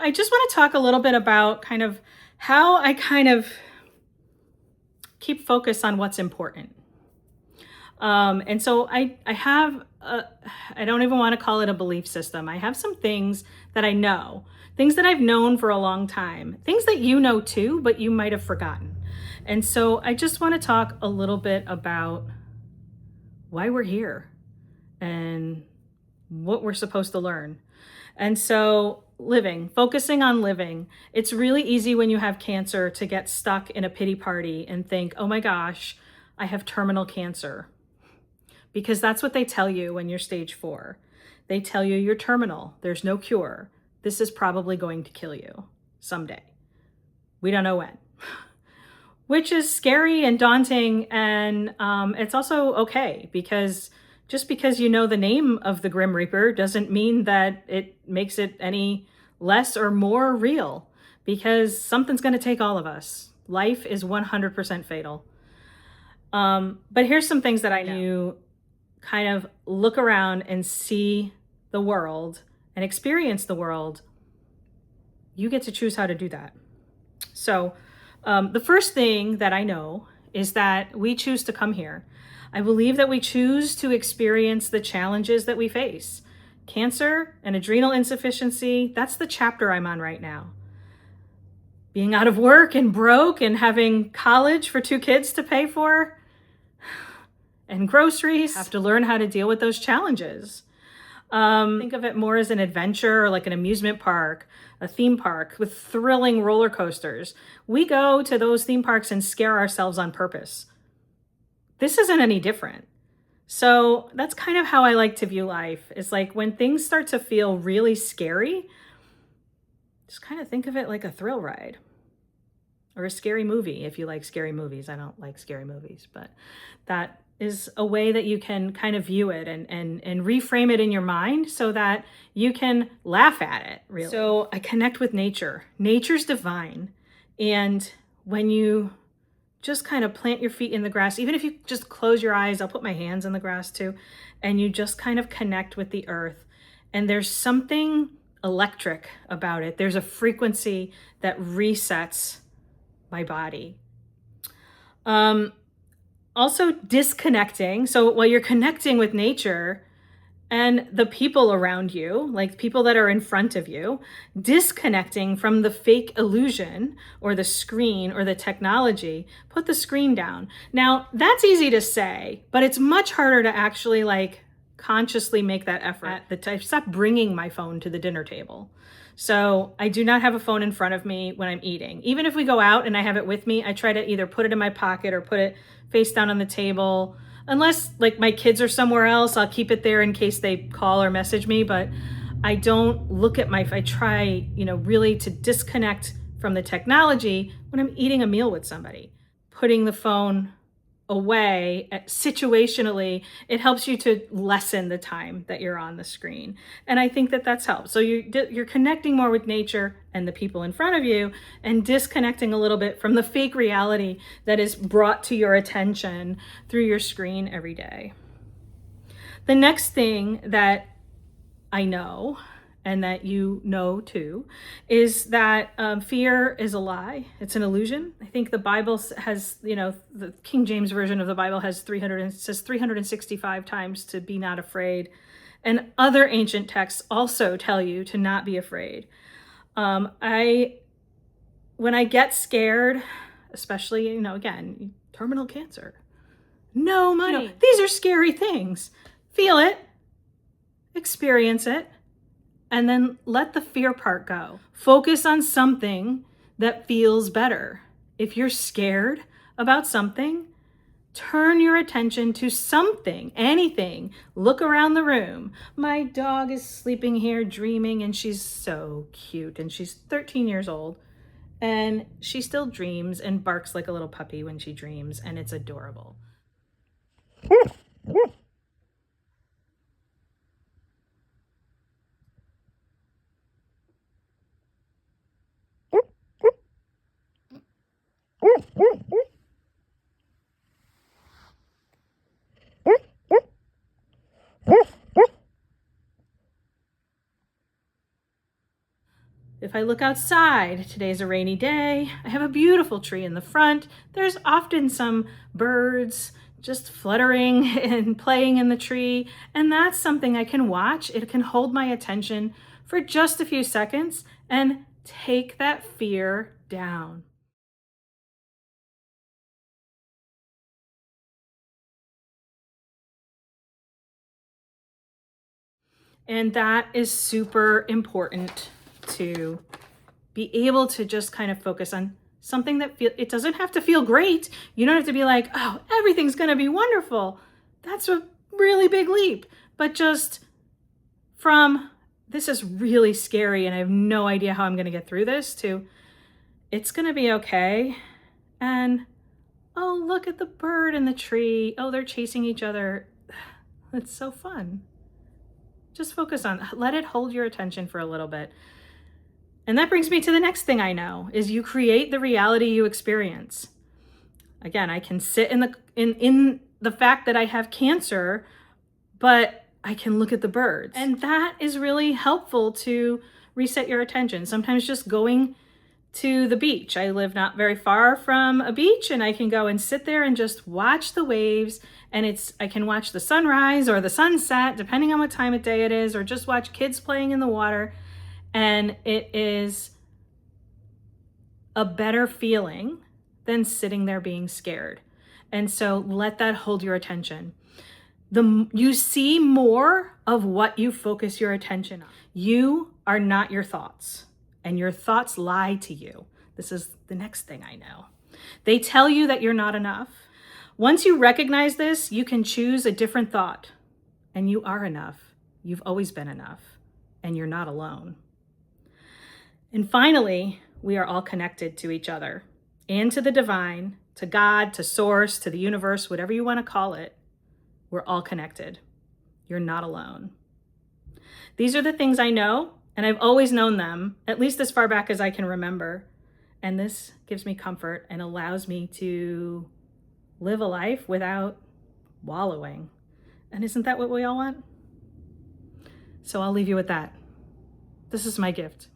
I just want to talk a little bit about kind of how I kind of keep focus on what's important. And so I have, I don't even want to call it a belief system. I have some things that I know, things that I've known for a long time, things that you know too, but you might have forgotten. And so I just want to talk a little bit about why we're here and what we're supposed to learn. And so focusing on living. It's really easy when you have cancer to get stuck in a pity party and think, oh my gosh, I have terminal cancer. Because that's what they tell you when you're stage 4. They tell you you're terminal. There's no cure. This is probably going to kill you someday. We don't know when. Which is scary and daunting. And it's also okay, because just because you know the name of the Grim Reaper doesn't mean that it makes it any less or more real, because something's going to take all of us. Life is 100% fatal. But here's some things that I know. You kind of look around and see the world and experience the world. You get to choose how to do that. So the first thing that I know is that we choose to come here. I believe that we choose to experience the challenges that we face. Cancer and adrenal insufficiency, that's the chapter I'm on right now. Being out of work and broke and having college for 2 kids to pay for and groceries, have to learn how to deal with those challenges. Think of it more as an adventure, or like an amusement park, a theme park with thrilling roller coasters. We go to those theme parks and scare ourselves on purpose. This isn't any different. So that's kind of how I like to view life. It's like when things start to feel really scary, just kind of think of it like a thrill ride or a scary movie. If you like scary movies, I don't like scary movies, but that is a way that you can kind of view it and reframe it in your mind so that you can laugh at it, really. So I connect with nature. Nature's divine. And when you just kind of plant your feet in the grass, even if you just close your eyes, I'll put my hands in the grass too, and you just kind of connect with the earth. And there's something electric about it. There's a frequency that resets my body. Also disconnecting. So while you're connecting with nature and the people around you, like people that are in front of you, disconnecting from the fake illusion or the screen or the technology, put the screen down. Now, that's easy to say, but it's much harder to actually consciously make that effort. I stopped bringing my phone to the dinner table. So I do not have a phone in front of me when I'm eating. Even if we go out and I have it with me, I try to either put it in my pocket or put it face down on the table. Unless my kids are somewhere else, I'll keep it there in case they call or message me, but I don't look at I try, really to disconnect from the technology when I'm eating a meal with somebody. Putting the phone away situationally, it helps you to lessen the time that you're on the screen. And I think that that's helped. So you're connecting more with nature and the people in front of you and disconnecting a little bit from the fake reality that is brought to your attention through your screen every day. The next thing that I know, and that you know too, is that fear is a lie. It's an illusion. I think the Bible has, the King James Version of the Bible says 365 times to be not afraid. And other ancient texts also tell you to not be afraid. When I get scared, especially, again, terminal cancer, no money. These are scary things. Feel it, experience it, and then let the fear part go. Focus on something that feels better. If you're scared about something, turn your attention to something, anything. Look around the room. My dog is sleeping here dreaming, and she's so cute, and she's 13 years old, and she still dreams and barks like a little puppy when she dreams, and it's adorable. If I look outside, today's a rainy day, I have a beautiful tree in the front. There's often some birds just fluttering and playing in the tree, and that's something I can watch. It can hold my attention for just a few seconds and take that fear down. And that is super important to be able to just kind of focus on something that it doesn't have to feel great. You don't have to be like, oh, everything's going to be wonderful. That's a really big leap. But just from this is really scary and I have no idea how I'm going to get through this to it's going to be okay. And oh, look at the bird in the tree. Oh, they're chasing each other. That's so fun. Just focus on, let it hold your attention for a little bit. And that brings me to the next thing I know is you create the reality you experience. Again, I can sit in the fact that I have cancer, but I can look at the birds. And that is really helpful to reset your attention. Sometimes just going to the beach. I live not very far from a beach and I can go and sit there and just watch the waves, and I can watch the sunrise or the sunset depending on what time of day it is, or just watch kids playing in the water, and it is a better feeling than sitting there being scared. And so let that hold your attention. You see more of what you focus your attention on. You are not your thoughts. And your thoughts lie to you. This is the next thing I know. They tell you that you're not enough. Once you recognize this, you can choose a different thought. And you are enough. You've always been enough. And you're not alone. And finally, we are all connected to each other and to the divine, to God, to source, to the universe, whatever you want to call it. We're all connected. You're not alone. These are the things I know. And I've always known them, at least as far back as I can remember. And this gives me comfort and allows me to live a life without wallowing. And isn't that what we all want? So I'll leave you with that. This is my gift.